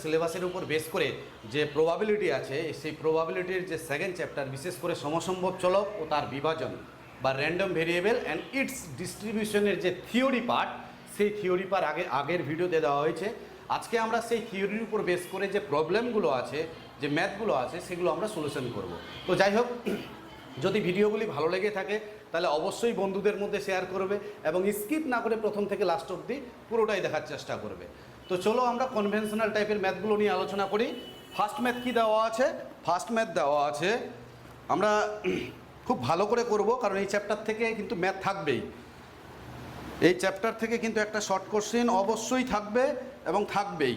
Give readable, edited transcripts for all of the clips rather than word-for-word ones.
সিলেবাসের উপর বেস করে যে প্রবাবিলিটি আছে, সেই প্রবাবিলিটির যে সেকেন্ড চ্যাপ্টার, বিশেষ করে সমসম্ভব চলক ও তার বিভাজন বা র্যান্ডম ভেরিয়েবল অ্যান্ড ইটস ডিস্ট্রিবিউশনের যে থিওরি পার্ট, সেই থিওরি পার্ট আগের ভিডিওতে দেওয়া হয়েছে। আজকে আমরা সেই থিওরির উপর বেস করে যে প্রবলেমগুলো আছে, যে ম্যাথগুলো আছে, সেগুলো আমরা সলিউশন করব। তো যাই হোক, যদি ভিডিওগুলি ভালো লেগে থাকে তাহলে অবশ্যই বন্ধুদের মধ্যে শেয়ার করবে এবং স্কিপ না করে প্রথম থেকে লাস্ট অবধি পুরোটাই দেখার চেষ্টা করবে। তো চলো আমরা কনভেনশনাল টাইপের ম্যাথগুলো নিয়ে আলোচনা করি। ফার্স্ট ম্যাথ কি দেওয়া আছে? ফার্স্ট ম্যাথ দেওয়া আছে, আমরা খুব ভালো করে করব, কারণ এই চ্যাপ্টার থেকে কিন্তু ম্যাথ থাকবেই। এই চ্যাপ্টার থেকে কিন্তু একটা শর্ট কোশ্চেন অবশ্যই থাকবে এবং থাকবেই।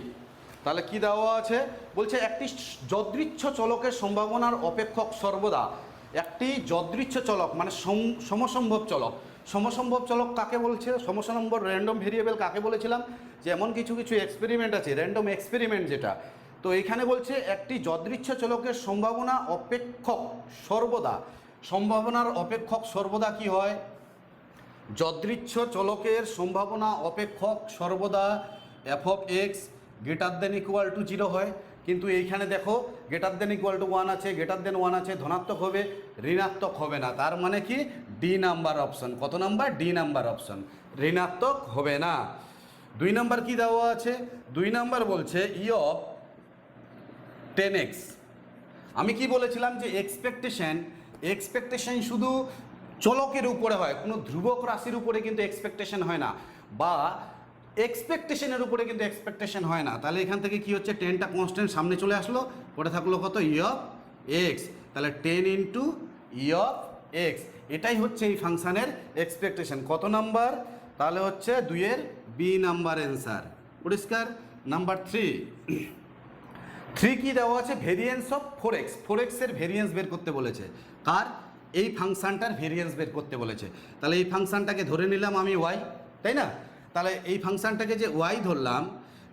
তাহলে কি দেওয়া আছে? বলছে একটি যদৃচ্ছ চলকের সম্ভাবনার অপেক্ষক সর্বদা, একটি যদৃচ্ছ চলক মানে সমসম্ভব চলক। সমসম্ভব চলক কাকে বলছে? সমসম্ভব র্যান্ডম ভেরিয়েবল কাকে বলেছিলাম? যে এমন কিছু কিছু এক্সপেরিমেন্ট আছে, র্যান্ডম এক্সপেরিমেন্ট যেটা। তো এখানে বলছে একটি যদৃচ্ছ চলকের সম্ভাবনা অপেক্ষক সর্বদা। সম্ভাবনার অপেক্ষক সর্বদা কি হয়? যদৃচ্ছ চলকের সম্ভাবনা অপেক্ষক সর্বদা F of x greater than equal to 0 হয়। কিন্তু এইখানে দেখো গ্রেটার দেন ইকুয়াল টু 1 আছে, গ্রেটার দেন 1 আছে, ধনাত্মক হবে, ঋণাত্মক হবে না। তার মানে কি? D number option. কত নাম্বার? ডি নাম্বার অপশন, ঋণাত্মক হবে না। 2 নাম্বার কি দেওয়া আছে? 2 নাম্বার বলছে ই অফ 10x। আমি কি বলেছিলাম যে এক্সপেকটেশন শুধু চলকের উপরে হয়, কোনো ধ্রুবক রাশির উপরে কিন্তু এক্সপেকটেশন হয় না, বা এক্সপেকটেশনের উপরে কিন্তু এক্সপেকটেশন হয় না। তাহলে এখান থেকে কি হচ্ছে? 10টা কনস্ট্যান্ট সামনে চলে আসলো, পরে থাকলো কত? ই অফ এক্স। তাহলে 10 ইন্টু ই অফ এক্স, এটাই হচ্ছে এই ফাংশানের এক্সপেকটেশন। কত নাম্বার? তাহলে হচ্ছে 2-এর বি নাম্বার অ্যান্সার। পরিষ্কার? নাম্বার 3 কি দেওয়া আছে? Variance of 4x। 4x এর ভেরিয়েন্স বের করতে বলেছে। কার? এই ফাংশানটার ভেরিয়েন্স বের করতে বলেছে। তাহলে এই ফাংশানটাকে ধরে নিলাম আমি ওয়াই, তাই না? তাহলে এই ফাংশানটাকে যে ওয়াই ধরলাম,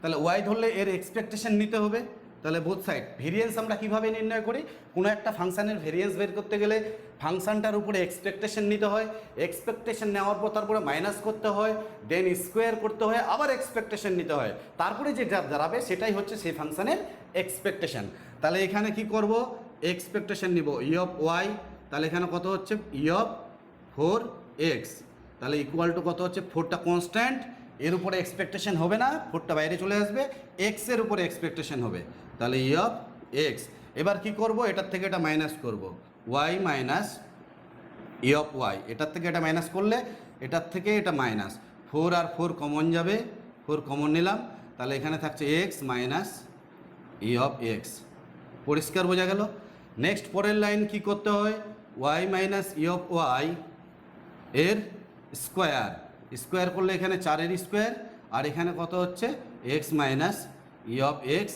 তাহলে ওয়াই ধরলে এর এক্সপেকটেশন নিতে হবে। তাহলে বোথ সাইড ভেরিয়েন্স আমরা কিভাবে নির্ণয় করি? কোনো একটা ফাংশানের ভেরিয়েন্স বের করতে গেলে ফাংশানটার উপরে এক্সপেকটেশন নিতে হয়, এক্সপেকটেশন নেওয়ার পর তারপরে মাইনাস করতে হয়, দেন স্কোয়ার করতে হয়, আবার এক্সপেকটেশন নিতে হয়, তারপরে যেটা দাঁড়াবে সেটাই হচ্ছে সেই ফাংশানের এক্সপেকটেশন। তাহলে এখানে কি করব? এক্সপেকটেশন নিব ই অফ ওয়াই। তাহলে এখানে কত হচ্ছে? ই অফ 4x। তাহলে ইকুয়াল টু কত হচ্ছে? 4টা কনস্ট্যান্ট, এর উপরে এক্সপেকটেশন হবে না, 4টা বাইরে চলে আসবে, এক্স এর উপরে এক্সপেকটেশন হবে। তাহলে ই অফ এক্স। এবার কি করব? এটার থেকে এটা মাইনাস করব, Y minus E of Y. এটার থেকে এটা মাইনাস করলে এটার থেকে এটা মাইনাস, 4 আর 4 কমন যাবে, 4 কমন নিলাম। তাহলে এখানে থাকছে X minus E of X. পরিষ্কার বোঝা গেল? নেক্সট পরের লাইন কি করতে হয়? Y minus E of Y এর স্কোয়ার। স্কোয়ার করলে এখানে 4-এর স্কোয়ার, আর এখানে কত হচ্ছে? X minus E of X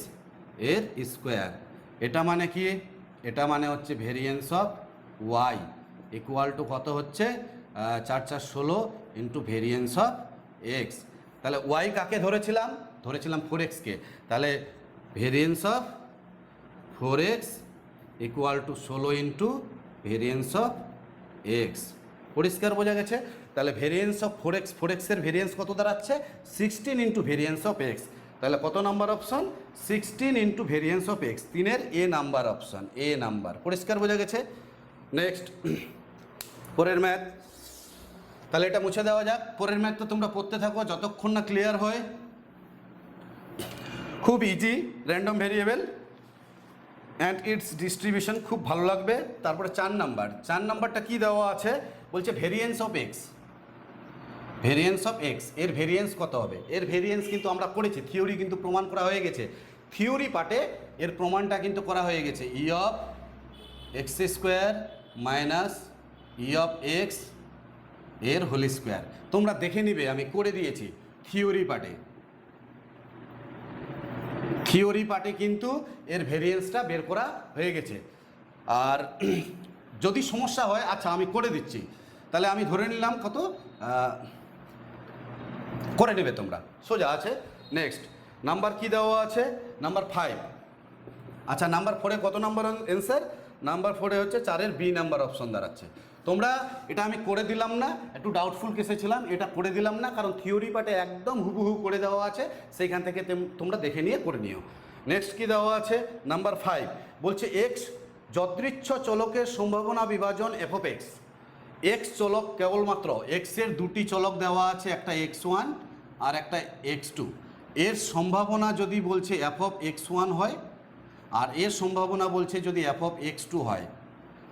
এর স্কোয়ার। এটা মানে কি? এটা মানে হচ্ছে variance of Y equal to কত হচ্ছে? 4 4 16 ইন্টু ভেরিয়েন্স অফ এক্স। তাহলে ওয়াই কাকে ধরেছিলাম? ধরেছিলাম 4x-কে। তাহলে variance of 4x equal to 16 into variance of X. পরিষ্কার বোঝা গেছে? তাহলে ভেরিয়েন্স অফ 4x এর ভেরিয়েন্স কত দাঁড়াচ্ছে? 16 ইন্টু ভেরিয়েন্স অফ এক্স। তাহলে কত number option? 16 into variance of X, 3-এর A number option, A number. পরিষ্কার বোঝা গেছে? নেক্সট পরের ম্যাথ। তাহলে এটা মুছে দেওয়া যাক। পরের ম্যাথ তো তোমরা পড়তে থাকো যতক্ষণ না ক্লিয়ার হয়। খুব easy, random variable and it's distribution, খুব ভালো লাগবে। তারপরে 4 নাম্বারটা কি দেওয়া আছে? বলছে variance of X. Variance of X এর ভেরিয়েন্স কত হবে? এর ভেরিয়েন্স কিন্তু আমরা করেছি, থিওরি কিন্তু প্রমাণ করা হয়ে গেছে। থিওরি পার্টে এর প্রমাণটা কিন্তু করা হয়ে গেছে। ই of x square minus E of X এর হোল স্কোয়ার। তোমরা দেখে নিবে, আমি করে দিয়েছি থিওরি পার্টে। থিওরি পার্টে কিন্তু এর ভেরিয়েন্সটা বের করা হয়ে গেছে। আর যদি সমস্যা হয়, আচ্ছা আমি করে দিচ্ছি, তাহলে আমি ধরে নিলাম কত, করে নেবে তোমরা, সোজা আছে। নেক্সট নাম্বার কি দেওয়া আছে? নাম্বার 5। আচ্ছা নাম্বার 4-এ কত নাম্বার অ্যান্সার? নাম্বার 4-এ হচ্ছে 4-এর বি নাম্বার অপশন দাঁড়াচ্ছে। তোমরা এটা আমি করে দিলাম না, একটু ডাউটফুল কেসে ছিলাম, এটা করে দিলাম না কারণ থিওরি পার্টে একদম হুবহু করে দেওয়া আছে, সেইখান থেকে তোমরা দেখে নিয়ে করে নিও। নেক্সট কি দেওয়া আছে নাম্বার 5 বলছে এক্স যদৃচ্ছ চলকের সম্ভাবনা বিভাজন এফ অফ এক্স। এক্স চলক কেবলমাত্র এক্সের দুটি চলক দেওয়া আছে, একটা x1 আর একটা x2। এর সম্ভাবনা যদি বলছে এফ অফ x1 হয় আর এর সম্ভাবনা বলছে যদি এফ অফ x2 হয়,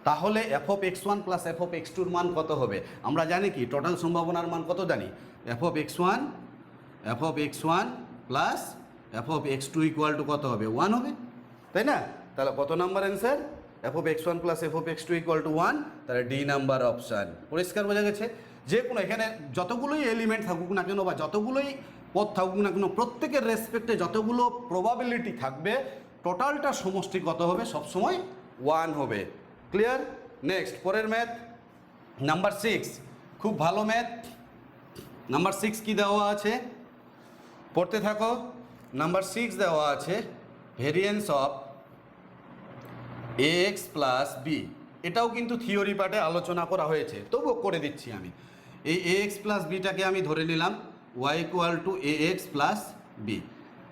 তাহলে F of x1 plus F of x2 মান কত হবে? আমরা জানি কি টোটাল সম্ভাবনার মান কত জানি? F of x1 plus F of x2 equal to কত হবে? 1 হবে, তাই না? তাহলে কত number answer? F of x1 plus F of x2 equal to 1, তাহলে ডি নাম্বার অপশান। পরিষ্কার বোঝা গেছে? যে কোনো এখানে যতগুলোই এলিমেন্ট থাকুক না কেন বা যতগুলোই পদ থাকুক না কেন, প্রত্যেকের রেসপেক্টে যতগুলো প্রবাবিলিটি থাকবে টোটালটা সমষ্টি কত হবে? সবসময় 1 হবে। ক্লিয়ার? নেক্সট পরের ম্যাথ নাম্বার 6, খুব ভালো ম্যাথ। নাম্বার 6 কি দেওয়া আছে? পড়তে থাকো। নাম্বার 6 দেওয়া আছে variance of ax plus B. এটাও কিন্তু থিওরি পার্টে আলোচনা করা হয়েছে, তবুও করে দিচ্ছি আমি। এই ax প্লাস বিটাকে আমি ধরে নিলাম y equal to ax plus B.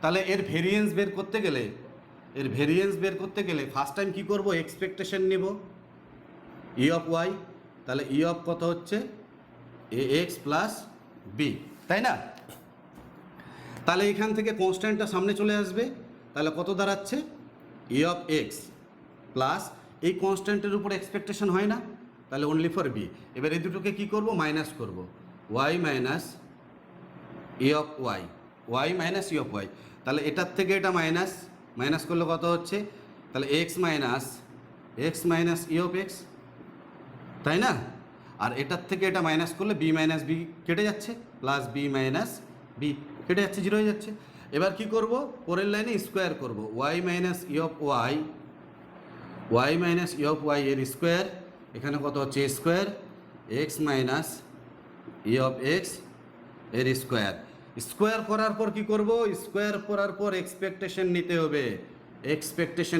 তাহলে এর ভেরিয়েন্স বের করতে গেলে ফার্স্ট টাইম কী করবো? এক্সপেকটেশন নেব ই অফ ওয়াই। তাহলে ই অফ কত হচ্ছে? ax প্লাস বি, তাই না? তাহলে এখান থেকে কনস্ট্যান্টটা সামনে চলে আসবে, তাহলে কত দাঁড়াচ্ছে? ই অফ এক্স প্লাস এই কনস্ট্যান্টের উপর এক্সপেকটেশন হয় না, তাহলে অনলি ফর বি। এবার এই দুটোকে কী করব? মাইনাস করব, Y minus E of Y minus E of Y. তাহলে এটার থেকে এটা মাইনাস করলে কত হচ্ছে? তাহলে X minus E of X, তাই না? আর এটার থেকে এটা মাইনাস করলে বি মাইনাস বি কেটে যাচ্ছে, প্লাস বি মাইনাস বি কেটে যাচ্ছে, 0 হয়ে যাচ্ছে। এবার কি করব? পরের লাইনে স্কোয়ার করব, Y minus E of Y এর স্কোয়ার, এখানে কত হচ্ছে? Square X minus E of X এর স্কোয়ার করার পর কি করব? স্কোয়ার করার পর এক্সপেকটেশন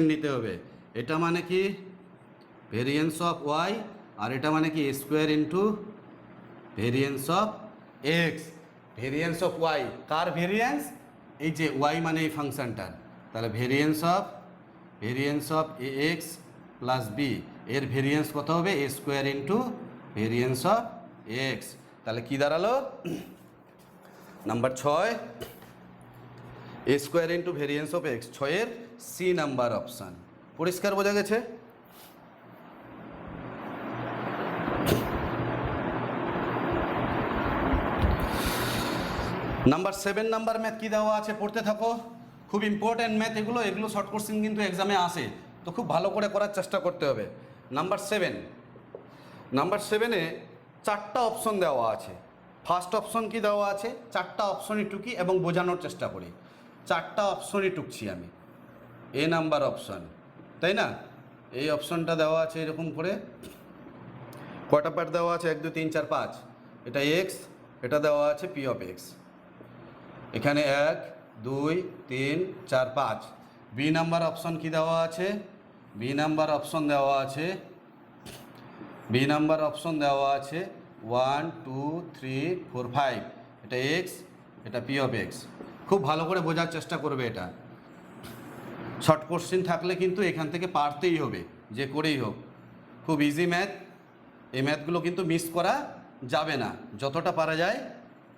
নিতে হবে। এটা মানে কি? ভেরিয়েন্স অফ ওয়াই, আর এটা মানে কি? Square into variance of X. Variance of Y কার ভেরিয়েন্স? এই যে ওয়াই মানে এই ফাংশনটার। তাহলে variance of A X plus B এর ভেরিয়েন্স কত হবে? A square into variance of X. তাহলে কি দাঁড়ালো? Number 6 A square into variance of X, 6-এর সি নাম্বার অপশান। পরিষ্কার বোঝা গেছে? নাম্বার 7 নাম্বার ম্যাথ কী দেওয়া আছে? পড়তে থাকো। খুব ইম্পর্ট্যান্ট ম্যাথ এগুলো শর্ট কোশ্চেন কিন্তু এক্সামে আসে, তো খুব ভালো করে করার চেষ্টা করতে হবে। নাম্বার 7-এ 4টা অপশন দেওয়া আছে। ফার্স্ট অপশন কি দেওয়া আছে? 4টা অপশনই টুকি এবং বোঝানোর চেষ্টা করি। 4টা অপশনই টুকছি আমি। এ নাম্বার অপশন, তাই না? এই অপশনটা দেওয়া আছে এরকম করে, কয়টা পার্ট দেওয়া আছে? 1 2 3 4 5। এটা এক্স, এটা দেওয়া আছে পি অফ এক্স। এখানে 1 2 3 4 5। বি নাম্বার অপশন কি দেওয়া আছে? বি নাম্বার অপশন দেওয়া আছে 1 2 3 4 5। এটা এক্স, এটা পি অফ এক্স। খুব ভালো করে বোঝার চেষ্টা করবে। এটা শর্ট কোশ্চেন থাকলে কিন্তু এখান থেকে পারতেই হবে, যে করেই হোক। খুব ইজি ম্যাথ, এই ম্যাথগুলো কিন্তু মিস করা যাবে না, যতটা পারা যায়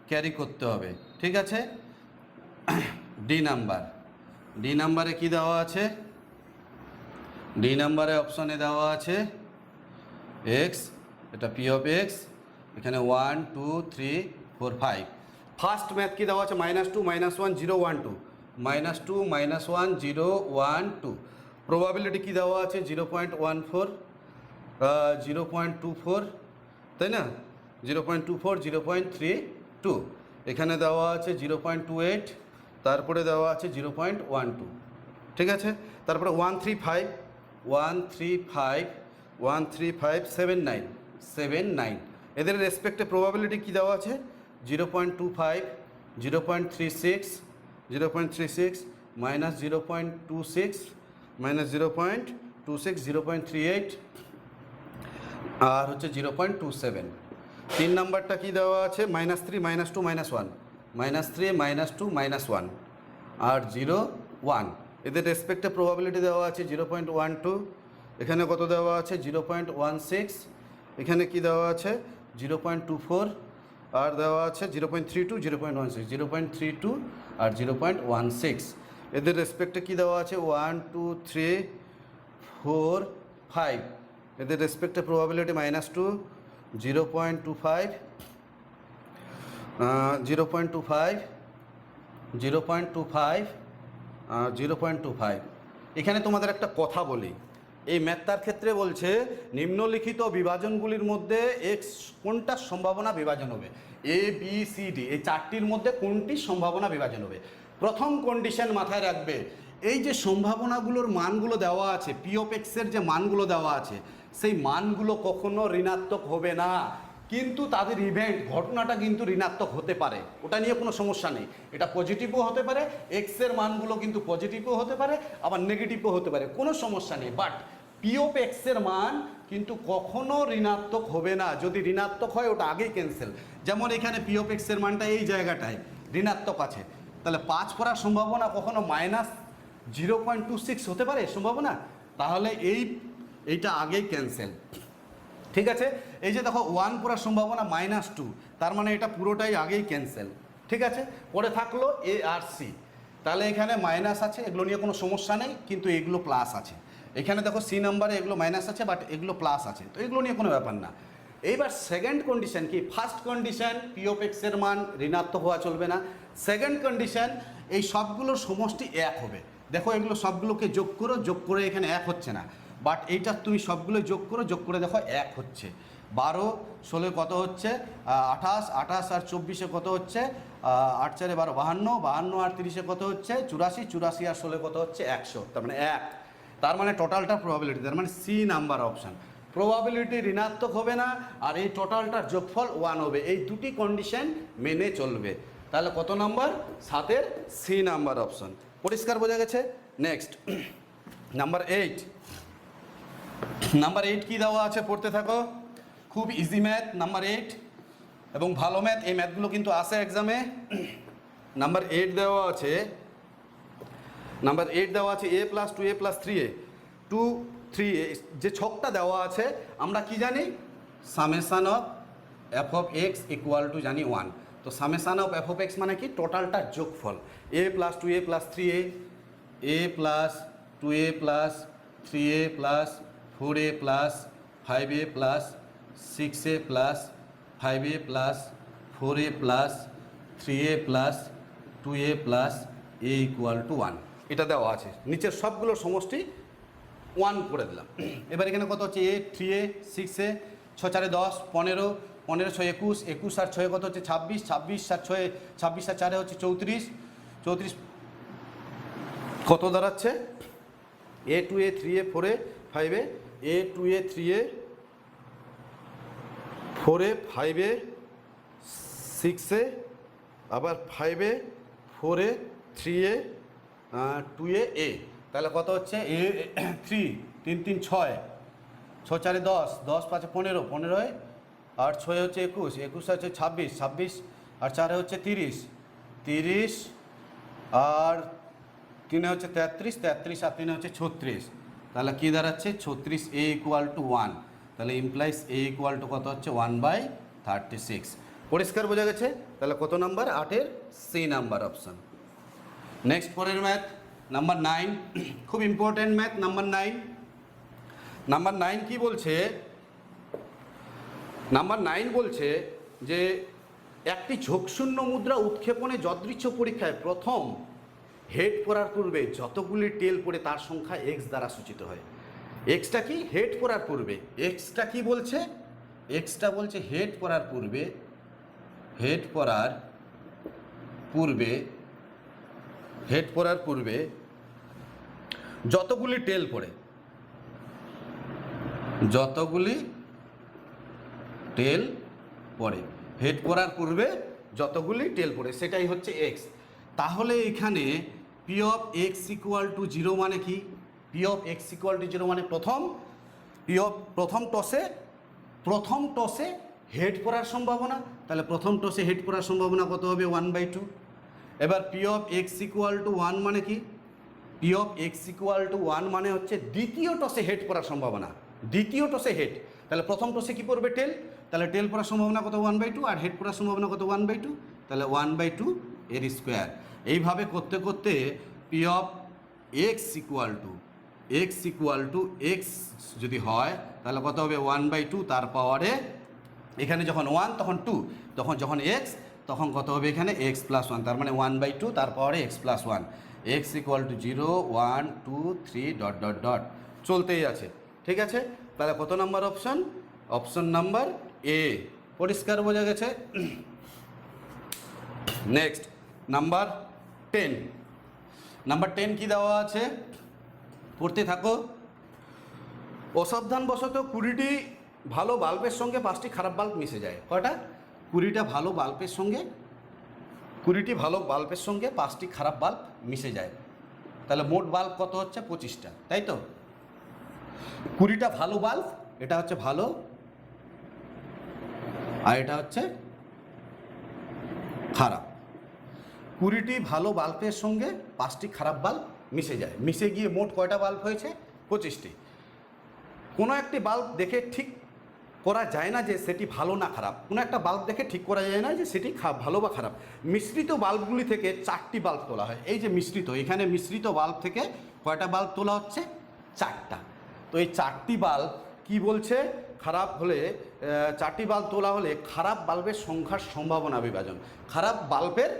ক্যারি করতে হবে, ঠিক আছে? ডি নাম্বারে কি দেওয়া আছে? ডি নাম্বারে অপশনে দেওয়া আছে এক্স, এটা পি অফ এক্স। এখানে 1 2 3 4 5। ফার্স্ট ম্যাথ কি দেওয়া আছে? -2 -1 0 1 2। -2 -1 0 1 2। প্রবাবিলিটি কি দেওয়া আছে? 0.14 0.24, তাই না? 0.24 0.32। এখানে দেওয়া আছে 0.28, তারপরে দেওয়া আছে 0.12, ঠিক আছে? তারপরে 135 79। এদের রেসপেক্টে প্রবাবিলিটি কি দেওয়া আছে? 0.25 0.36 -0.26 0.38 আর হচ্ছে 0.27। 3 নাম্বারটা কি দেওয়া আছে? -3 -2 -1 -3 -2 -1 আর 0 1। এদের রেসপেক্টে প্রবাবিলিটি দেওয়া আছে 0.12, এখানে কত দেওয়া আছে 0.16, এখানে কি দেওয়া আছে 0.24, আর দেওয়া আছে 0.32, 0.16, 0.32 আর 0.16। এদের রেসপেক্টে কি দেওয়া আছে 1 2 3 4 5, এদের রেসপেক্টে প্রবাবিলিটি -2, 0.25, 0.25, 0.25, 0.25। এখানে তোমাদের একটা কথা বলি, এই ম্যাথটার ক্ষেত্রে বলছে নিম্নলিখিত বিভাজনগুলির মধ্যে এক্স কোনটার সম্ভাবনা বিভাজন হবে, এ বি সি ডি এই চারটির মধ্যে কোনটির সম্ভাবনা বিভাজন হবে। প্রথম কন্ডিশন মাথায় রাখবে, এই যে সম্ভাবনাগুলোর মানগুলো দেওয়া আছে, পি অফ এক্সের যে মানগুলো দেওয়া আছে সেই মানগুলো কখনো ঋণাত্মক হবে না, কিন্তু তাদের ইভেন্ট ঘটনাটা কিন্তু ঋণাত্মক হতে পারে, ওটা নিয়ে কোনো সমস্যা নেই। এটা পজিটিভও হতে পারে, এক্সের মানগুলো কিন্তু পজিটিভও হতে পারে, আবার নেগেটিভও হতে পারে, কোনো সমস্যা নেই। বাট পি অফ এক্সের মান কিন্তু কখনো ঋণাত্মক হবে না, যদি ঋণাত্মক হয় ওটা আগেই ক্যান্সেল। যেমন এখানে পি অফ এক্সের মানটা এই জায়গাটায় ঋণাত্মক আছে, তাহলে 5 করার সম্ভাবনা কখনো -0.26 হতে পারে সম্ভাবনা, তাহলে এইটা আগেই ক্যান্সেল। ঠিক আছে, এই যে দেখো 1 করার সম্ভাবনা -2, তার মানে এটা পুরোটাই আগেই ক্যান্সেল। ঠিক আছে, পরে থাকলো এ আর সি, তাহলে এখানে মাইনাস আছে, এগুলো নিয়ে কোনো সমস্যা নেই, কিন্তু এগুলো প্লাস আছে। এখানে দেখো সি নাম্বারে এগুলো মাইনাস আছে, বাট এগুলো প্লাস আছে, তো এগুলো নিয়ে কোনো ব্যাপার না। এইবার সেকেন্ড কন্ডিশন কি, ফার্স্ট কন্ডিশন পি অফ এক্সের মান ঋণাত্মক হওয়া চলবে না। সেকেন্ড কন্ডিশন এই সবগুলোর সমষ্টি 1 হবে। দেখো এগুলো সবগুলোকে যোগ করো, যোগ করে এখানে 1 হচ্ছে না, বাট এইটা তুমি সবগুলো যোগ করো, যোগ করে দেখো 1 হচ্ছে। 12 16 কত হচ্ছে 28, 28 আর 24 কত হচ্ছে 8 4 12, 52, 52 আর 30 কত হচ্ছে 84, 84 আর 16 কত হচ্ছে 100, তার মানে 1। তার মানে টোটালটা প্রবাবিলিটি, তার মানে সি নাম্বার অপশান। প্রবাবিলিটি ঋণাত্মক হবে না, আর এই টোটালটার যোগফল 1 হবে, এই দুটি কন্ডিশন মেনে চলবে। তাহলে কত নাম্বার, 7-এর সি নাম্বার অপশান। পরিষ্কার বোঝা গেছে? Next number 8। নাম্বার 8 কি দেওয়া আছে পড়তে থাকো, খুব ইজি ম্যাথ নাম্বার 8 এবং ভালো ম্যাথ, এই ম্যাথগুলো কিন্তু আসে এক্সামে। নাম্বার 8 দেওয়া আছে, নাম্বার 8 দেওয়া আছে a + 2a + 3a 2 3a, যে ছকটা দেওয়া আছে আমরা কি জানি, summation of F of X equal two জানি 1। তো summation of F of x মানে কি, টোটালটার যোগফল, a + 2a + 3a, a + 2a + 3a + 4a + 5a + 6a + 5a + 4a + 3a + 2a + a = 1, এটা দেওয়া আছে। নিচের সবগুলো সমষ্টি 1 করে দিলাম। এবার এখানে কত হচ্ছে, a 3a 6a 6 4 10 15, 15 6 21, 21 আর 6 কত হচ্ছে 26, 26 আর 6 26 আর 4 হচ্ছে 34, 34 কত দাঁড়াচ্ছে a 2a 3a 4a 5a, a 2a 3a 4a 5a 6a, আবার 5a 4a 3a 2a a, তাহলে কত হচ্ছে a 3 3 3 6 6 4 10 10 5 15 15 আর 6 হচ্ছে 21 21 হচ্ছে 26 26 আর 4 হচ্ছে 30 30 আর 3 হচ্ছে 33 33 আর 3 হচ্ছে 36, তাহলে কি দাঁড়াচ্ছে 36a = 1, তাহলে ইমপ্লাইজ a = কত হচ্ছে 1/36। পরিষ্কার বোঝা গেছে? তাহলে কত নাম্বার, 8-এর সি নাম্বার অপশান। নেক্সট পরের ম্যাথ নাম্বার 9, খুব ইম্পর্টেন্ট ম্যাথ নাম্বার 9। নাম্বার 9 কি বলছে, নাম্বার 9 বলছে যে একটি ঝোঁকশূন্য মুদ্রা উৎক্ষেপণে যদৃচ্ছ পরীক্ষায় প্রথম হেড পড়ার পূর্বে যতগুলি টেল পড়ে তার সংখ্যা এক্স দ্বারা সূচিত হয়। এক্সটা কি, হেড পড়ার পূর্বে, এক্সটা কি বলছে, এক্সটা বলছে হেড পড়ার পূর্বে, হেড পড়ার পূর্বে, হেড পড়ার পূর্বে যতগুলি টেল পড়ে, যতগুলি টেল পড়ে, হেড পড়ার পূর্বে যতগুলি টেল পড়ে সেটাই হচ্ছে এক্স। তাহলে এখানে পি অফ এক্স = 0 মানে কি, পি অফ এক্স = 0 মানে প্রথম পি অফ প্রথম টসে হেড পড়ার সম্ভাবনা, তাহলে প্রথম টসে হেড পড়ার সম্ভাবনা কত হবে 1/2। এবার পি অফ এক্স = 1 মানে কি, P of X equal to 1 মানে হচ্ছে দ্বিতীয় টসে হেড করার সম্ভাবনা, দ্বিতীয় টসে হেড। তাহলে প্রথম টসে কী পড়বে টেল, তাহলে টেল পড়ার সম্ভাবনা কত 1/2, আর হেড পড়ার সম্ভাবনা কত 1/2, তাহলে 1/2 এর স্কোয়ার। এইভাবে করতে করতে P of X equal two x যদি হয় তাহলে কত হবে 1/2 তার পাওয়ারে, এখানে যখন 1 তখন 2, তখন যখন এক্স তখন কত হবে এখানে এক্স প্লাস 1, তার মানে 1/2 তার পাওয়ারে x plus 1, x equal to 0 1 2 3 dot dot dot চলতেই আছে। ঠিক আছে, তাহলে কত number option, option number A. পরিষ্কার বোঝা গেছে। নেক্সট নাম্বার 10, নাম্বার 10 কি দেওয়া আছে পড়তে থাকো। অসাবধানবশত 20টি ভালো বাল্বের সঙ্গে 5টি খারাপ বাল্ব মিশে যায়। কয়টা? 20টি ভালো বাল্বের সঙ্গে 5টি খারাপ বাল্ব মিশে যায়। তাহলে মোট বাল্ব কত হচ্ছে 25টা, তাই তো? 20টা ভালো বাল্ব, এটা হচ্ছে ভালো আর এটা হচ্ছে খারাপ। 20টি ভালো বাল্বের সঙ্গে 5টি খারাপ বাল্ব মিশে যায়, মিশে গিয়ে মোট কয়টা বাল্ব হয়েছে 25টি। কোনো একটি বাল্ব দেখে ঠিক করা যায় না যে সেটি ভালো না খারাপ, কোনো একটা বাল্ব দেখে ঠিক করা যায় না যে সেটি ভালো বা খারাপ। মিশ্রিত বাল্বগুলি থেকে 4টি বাল্ব তোলা হয়। এই যে মিশ্রিত, এখানে মিশ্রিত বাল্ব থেকে কয়টা বাল্ব তোলা হচ্ছে 4টা। তো এই 4টি বাল্ব কি বলছে, খারাপ হলে 4টি বাল্ব তোলা হলে খারাপ বাল্বের সংখ্যার সম্ভাবনা বিভাজন, খারাপ বাল্বের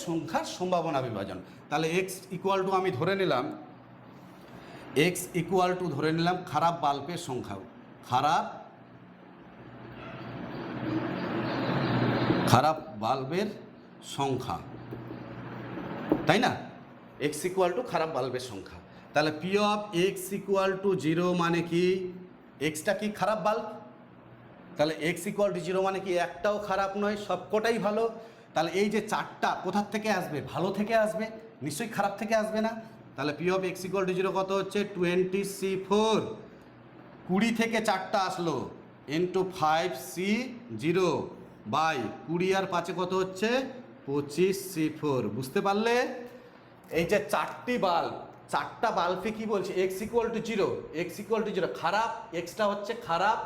সংখ্যার সম্ভাবনা বিভাজন। তাহলে এক্স ইকুয়াল টু আমি ধরে নিলাম, এক্স ইকুয়াল টু ধরে নিলাম খারাপ বাল্বের সংখ্যা, খারাপ বাল্বের সংখ্যা, তাই না? এক্স ইকুয়াল টু খারাপ বাল্বের সংখ্যা। তাহলে P of X equal to 0 মানে কি, এক্সটা কি খারাপ বাল্ব, তাহলে এক্স ইকুয়াল টু 0 মানে কি একটাও খারাপ নয়, সবকটাই ভালো। তাহলে এই যে 4টা কোথার থেকে আসবে, ভালো থেকে আসবে, নিশ্চয়ই খারাপ থেকে আসবে না। তাহলে P of X equal to 0 কত হচ্ছে 20C4, 20 থেকে 4টা আসলো ইন্টু 5C0 বাই 20 আর 5 কত হচ্ছে 25C4। বুঝতে পারলে? এই যে 4টি বাল্ব, 4টা বাল্বে কি বলছে, এক্স ইকুয়াল টু 0, খারাপ, এক্সটা হচ্ছে খারাপ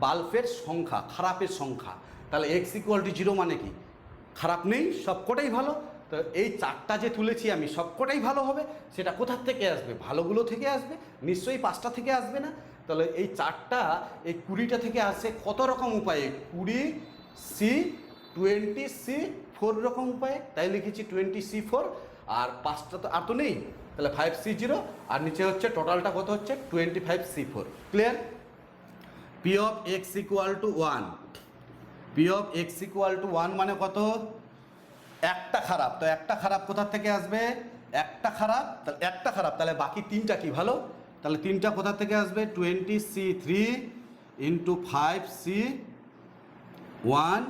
বাল্বের সংখ্যা, খারাপের সংখ্যা। তাহলে এক্স ইকুয়াল টু 0 মানে কি খারাপ নেই, সবকটাই ভালো। তো এই 4টা যে তুলেছি আমি সবকটাই ভালো হবে, সেটা কোথার থেকে আসবে, ভালোগুলো থেকে আসবে, নিশ্চয়ই 5টা থেকে আসবে না। তাহলে এই 4টা এই 20টা থেকে আসে কত রকম উপায়ে, 20C 20C4 রকম উপায়ে, তাই লিখেছি 20C4, আর 5টা তো আর তো নেই, তাহলে 5C0, আর নিচে হচ্ছে টোটালটা কত হচ্ছে 25C4। Clear? P of X equal to 1, P of X equal to 1 মানে কত, একটা খারাপ। তো একটা খারাপ কোথার থেকে আসবে, একটা খারাপ, তাহলে একটা খারাপ, তাহলে বাকি 3টা কি ভালো, তাহলে 3টা কোথা থেকে আসবে 20C3 into 5C1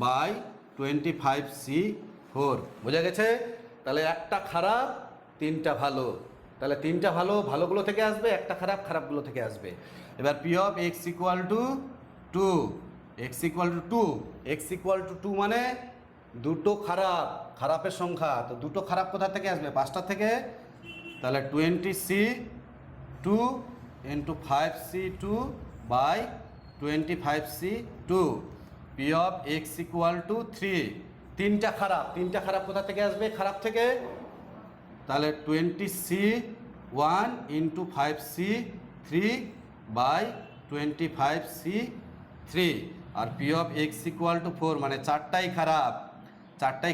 by 25C4। বোঝা গেছে? তাহলে একটা খারাপ 3টা ভালো, তাহলে 3টা ভালো, ভালোগুলো থেকে আসবে, একটা খারাপ, খারাপগুলো থেকে আসবে। এবার P of X equal to 2, x equal to 2 মানে দুটো খারাপ, খারাপের সংখ্যা। তো দুটো খারাপ কোথা থেকে আসবে 5টা থেকে, তাহলে 20C2 into 5C2 by 25C2। P of X equal to 3, 3টা খারাপ কোথা থেকে আসবে, খারাপ থেকে, তাহলে 20C1 into 5C3 by 25C3। আর P of X equal to 4 মানে 4টাই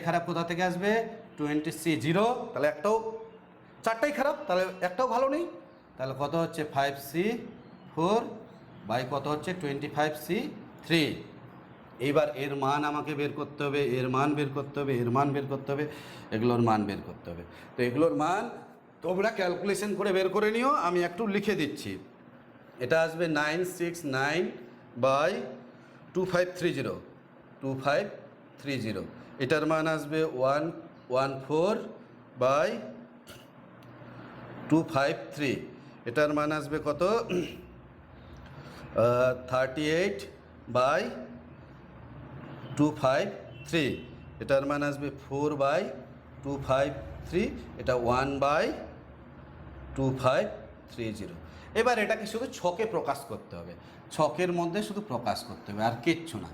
খারাপ কোথা থেকে আসবে 20C0, তাহলে একটাও, 4টাই খারাপ, তাহলে একটাও ভালো নেই, তাহলে কত হচ্ছে 5C4 বাই কত হচ্ছে 25C3। এইবার এর মান আমাকে বের করতে হবে, এর মান বের করতে হবে, এগুলোর মান বের করতে হবে। তো এগুলোর মান তোমরা ক্যালকুলেশন করে বের করে নিও, আমি একটু লিখে দিচ্ছি। এটা আসবে 969 বাই 2530, এটার মান আসবে 114 বাই 253, এটার মান আসবে কত 38 বাই 253, এটার মান আসবে 4 বাই 253। 3, এটা 1/2530। এবার এটাকে শুধু ছকে প্রকাশ করতে হবে, ছকের মধ্যে শুধু প্রকাশ করতে হবে, আর কিচ্ছু না,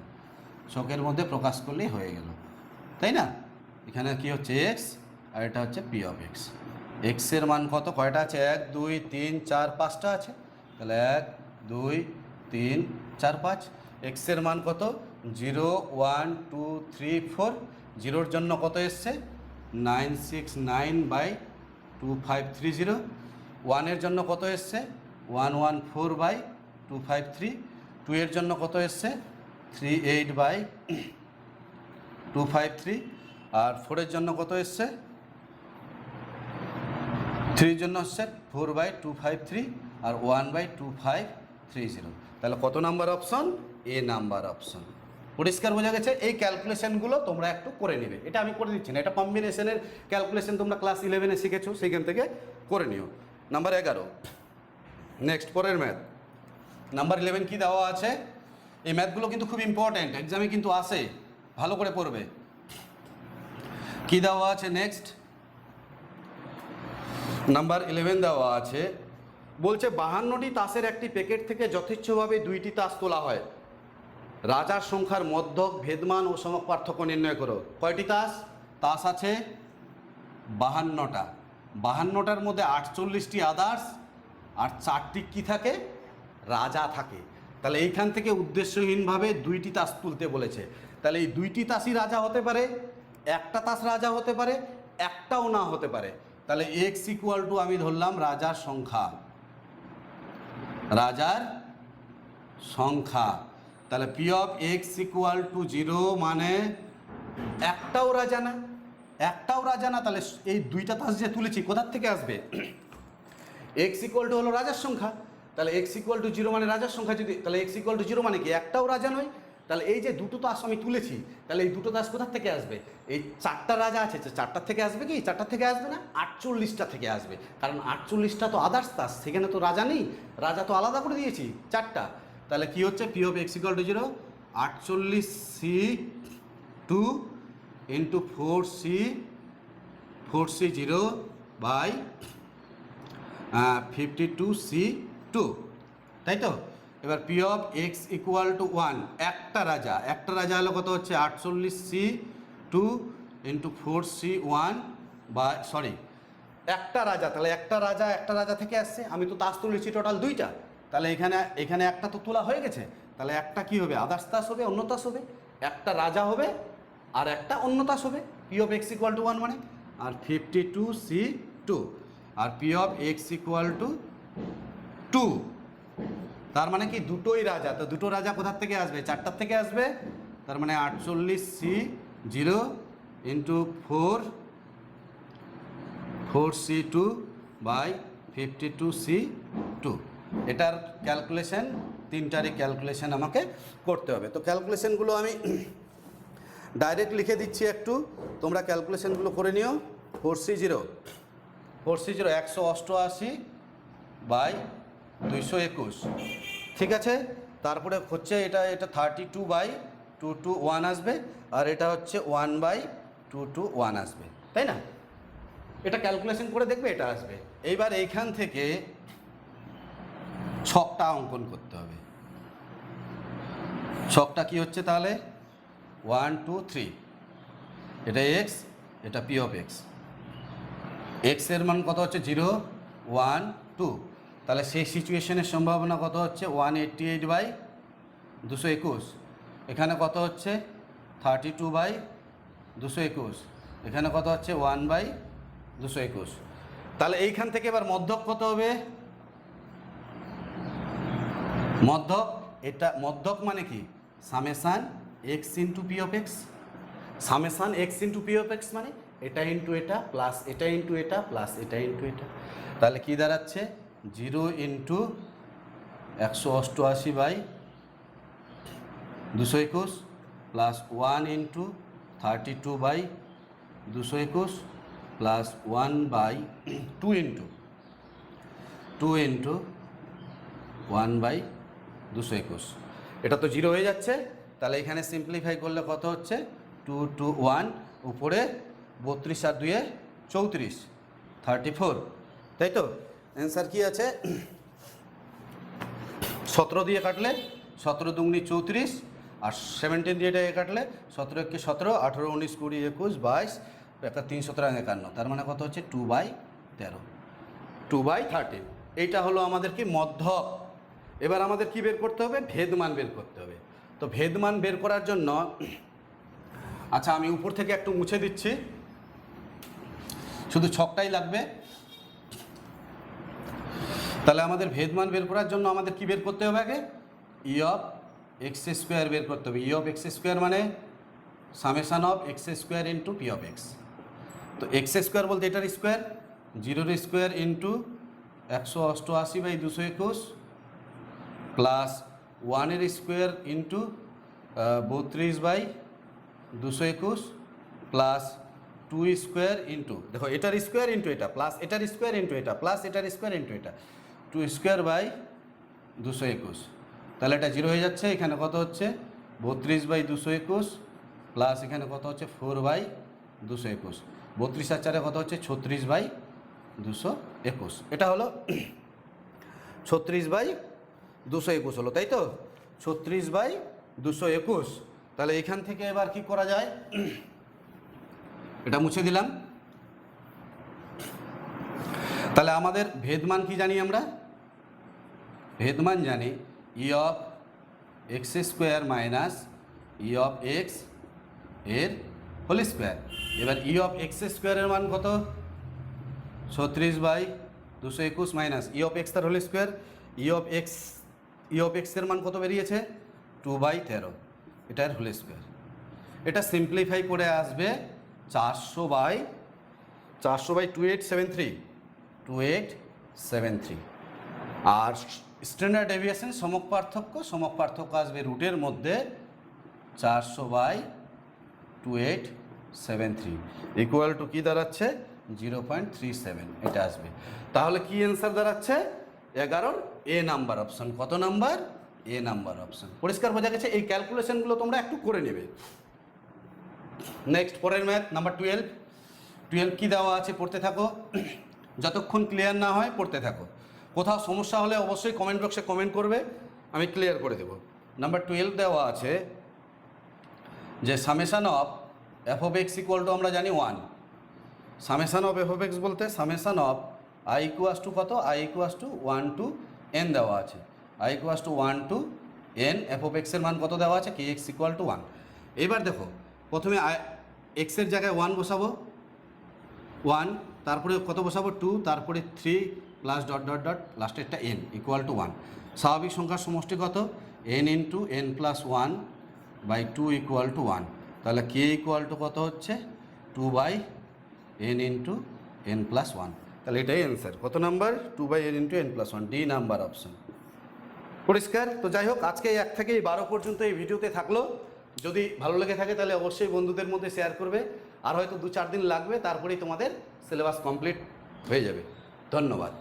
ছকের মধ্যে প্রকাশ করলেই হয়ে গেল, তাই না? এখানে কি হচ্ছে এক্স, আর এটা হচ্ছে পি অফ এক্স। এক্সের মান কত, কয়টা আছে, 1 2 3 4 5টা আছে, তাহলে 1 2 3 4 5। এক্সের মান কত, 0 1 2 3 4, জিরোর জন্য কত এসছে 969/2530। 1-এর জন্য কত এসছে 114/253। 2 এর জন্য কত এসছে 38/253। আর 4-এর জন্য কত এসছে, 3-এর জন্য হচ্ছে 4/253 আর 1/2530। তাহলে কত number option, A number option. পরিষ্কার বোঝা গেছে? এই ক্যালকুলেশনগুলো তোমরা একটু করে নেবে, এটা আমি করে দিচ্ছি না, এটা কম্বিনেশনের ক্যালকুলেশন তোমরা ক্লাস 11-এ শিখেছো, সেইখান থেকে করে নিও। নাম্বার 11, নেক্সট পরের ম্যাথ। নাম্বার 11 কি দেওয়া আছে, এই ম্যাথগুলো কিন্তু খুব ইম্পর্ট্যান্ট, এক্সামে কিন্তু আসে, ভালো করে পড়বে। কি দেওয়া আছে নেক্সট, নাম্বার 11 দেওয়া আছে, বলছে 52টি তাসের একটি প্যাকেট থেকে যথেচ্ছভাবে 2টি তাস তোলা হয়, রাজার সংখ্যার মধ্যক, ভেদমান ও সমক পার্থক্য নির্ণয় করো। কয়টি তাস, তাস আছে 52টা, 52টার মধ্যে 48টি আদার্স আর 4টি কী থাকে, রাজা থাকে। তাহলে এইখান থেকে উদ্দেশ্যহীনভাবে 2টি তাস তুলতে বলেছে, তাহলে এই 2টি তাসই রাজা হতে পারে, একটা তাস রাজা হতে পারে, একটাও না হতে পারে। তাহলে এক্স ইকুয়াল টু আমি ধরলাম রাজার সংখ্যা, রাজার সংখ্যা। তাহলে P of X equal to 0 মানে একটাও রাজা না, একটাও রাজা না। তাহলে এই 2টা তাস যে তুলেছি কোথার থেকে আসবে, এক্স ইকুয়াল টু হলো রাজার সংখ্যা, তাহলে এক্স ইকুয়াল টু 0 মানে রাজার সংখ্যা, যদি তাহলে এক্স ইকুয়াল টু 0 মানে কি একটাও রাজা নয়। তাহলে এই যে দুটো তাস আমি তুলেছি, তাহলে এই দুটো তাস কোথার থেকে আসবে, এই 4টা রাজা আছে, 4টার থেকে আসবে কি, 4টার থেকে আসবে না, 48টা থেকে আসবে, কারণ 48টা তো আদার্স তাস, সেখানে তো রাজা নেই, রাজা তো আলাদা করে দিয়েছি 4টা। তাহলে কি হচ্ছে P of X equal to 0, 48C2 into 4C0 by 52C2, তাই তো? এবার P of X equal to 1, একটা রাজা হলো কত হচ্ছে 48C2 ইন্টু 4C1 বা সরি একটা রাজা, তাহলে একটা রাজা থেকে আসছে, আমি তো তাস তুলেছি টোটাল 2টা, তাহলে এখানে একটা তো তোলা হয়ে গেছে, তাহলে একটা কি হবে, আদার্স তাস হবে, অন্য তাস হবে, একটা রাজা হবে আর একটা অন্য তাস হবে, P of X equal to 1 মানে, আর 52C2, আর P of X equal to 2, তার মানে কি দুটোই রাজা, তো দুটো রাজা কোথার থেকে আসবে, 4টার থেকে আসবে, তার মানে 48C0 into 4C2 by 52C2। এটার ক্যালকুলেশন, 3টারই ক্যালকুলেশন আমাকে করতে হবে। তো ক্যালকুলেশনগুলো আমি ডাইরেক্ট লিখে দিচ্ছি, একটু তোমরা ক্যালকুলেশনগুলো করে নিও। 4C0 188 বাই 221, ঠিক আছে। তারপরে হচ্ছে এটা 32/221 আসবে, আর এটা হচ্ছে 1/221 আসবে, তাই না? এটা ক্যালকুলেশন করে দেখবে, এটা আসবে। এইবার এইখান থেকে ছকটা অঙ্কন করতে হবে। ছকটা কি হচ্ছে তাহলে, 1 2 3, এটা এক্স, এটা পি অফ এক্স। এক্সের মান কত হচ্ছে 0 1 2, তাহলে সেই সিচুয়েশনের সম্ভাবনা কত হচ্ছে 188/221, এখানে কত হচ্ছে 32/221, এখানে কত হচ্ছে 1/221। তাহলে এইখান থেকে এবার মধ্যক কত হবে, মধ্যক, এটা মধ্যক মানে কি, summation x into P of x, summation x into P of x মানে এটা ইন্টু এটা প্লাস এটা ইন্টু এটা প্লাস এটা ইন্টু এটা। তাহলে কি দাঁড়াচ্ছে 0 into 188/221 plus 1 into 32/221 plus 1/2 into 1/221। এটা তো 0 হয়ে যাচ্ছে, তাহলে এখানে সিম্পলিফাই করলে কত হচ্ছে 2 2 1, উপরে 32 আর 2 34, 34, তাই তো? অ্যান্সার কি আছে? 17 দিয়ে কাটলে 17 দুগুনি 34, আর 17 দিয়ে এটাকে কাটলে 17 একে 17, 18, 19, 20, 21, 22, একটা 3 17 51, তার মানে কত হচ্ছে 2/13, 2/13। এইটা হলো আমাদের কি মধ্যক। এবার আমাদের কি বের করতে হবে? ভেদমান বের করতে হবে। তো ভেদমান বের করার জন্য, আচ্ছা আমি উপর থেকে একটু মুছে দিচ্ছি, শুধু ছকটাই লাগবে। তাহলে আমাদের ভেদমান বের করার জন্য আমাদের কি বের করতে হবে? আগে ই অফ এক্স স্কোয়ার বের করতে হবে। ই অফ এক্স স্কোয়ার মানে summation of x square into P of x. তো এক্স স্কোয়ার বলতে এটার square, 0 square into 188/221 plus 1 square into 32/221 plus 2 square into, দেখো এটার স্কোয়ার ইন্টু এটা প্লাস এটার স্কোয়ার ইন্টু এটা প্লাস এটার স্কোয়ার ইন্টু এটা, 2 স্কোয়ার/221। তাহলে এটা 0 হয়ে যাচ্ছে। এখানে কত হচ্ছে? 32/221 প্লাস এখানে কত হচ্ছে? 4/221। 32 আর 4 কত হচ্ছে? 36/221। এটা হলো 36/221 হলো, তাই তো? 36/221। তাহলে এখান থেকে এবার কি করা যায়? এটা মুছে দিলাম। তাহলে আমাদের ভেদমান কি জানি আমরা? ভেদমান জানি ই of x square minus E of X এর হোল স্কোয়ার। এবার ই অফ এক্স স্কোয়ারের মান কত? 36/221 মাইনাস ই অফ এক্স তার হোল স্কোয়ার। ই অফ এক্সের মান কত বেরিয়েছে? 2/13, এটার হোল স্কোয়ার। এটা সিম্পলিফাই করে আসবে 400/2873। আর স্ট্যান্ডার্ড ডেভিয়েশন সমক পার্থক্য আসবে রুটের মধ্যে 400/2873 ইকুয়াল টু কী দাঁড়াচ্ছে? 0.37 এটা আসবে। তাহলে কি অ্যান্সার দাঁড়াচ্ছে? 11 এ নাম্বার অপশান। কত নাম্বার? এ নাম্বার অপশান। পরিষ্কার বোঝা গেছে? এই ক্যালকুলেশনগুলো তোমরা একটু করে নেবে। নেক্সট পরের ম্যাথ নাম্বার 12। 12 কী দেওয়া আছে? পড়তে থাকো, যতক্ষণ ক্লিয়ার না হয় পড়তে থাকো। কোথাও সমস্যা হলে অবশ্যই কমেন্ট বক্সে কমেন্ট করবে, আমি ক্লিয়ার করে দেব। নাম্বার 12 দেওয়া আছে যে summation of F of X equal to আমরা জানি 1। Summation of F of X বলতে summation of I equals to কত? I equals to 1 to n দেওয়া আছে। I equals to 1 to n। F of এক্সের মান কত দেওয়া আছে? K X equal to 1। এবার দেখো, প্রথমে এক্সের জায়গায় 1 বসাবো, 1, তারপরে কত বসাবো? 2, তারপরে 3 প্লাস ডট ডট ডট লাস্টে একটা n ইকুয়াল টু 1। স্বাভাবিক সংখ্যার সমষ্টি কত? n into n plus 1/2 equal to 1। তাহলে কে ইকুয়াল টু কত হচ্ছে? 2/n into n plus 1। তাহলে এটাই অ্যান্সার। কত number? 2/n into n plus 1, D number option. পরিষ্কার? তো যাই হোক, আজকে 1 থেকে 12 পর্যন্ত এই ভিডিওতে থাকলো। যদি ভালো লেগে থাকে তাহলে অবশ্যই বন্ধুদের মধ্যে শেয়ার করবে। আর হয়তো 2-4 দিন লাগবে, তারপরেই তোমাদের সিলেবাস কমপ্লিট হয়ে যাবে। ধন্যবাদ।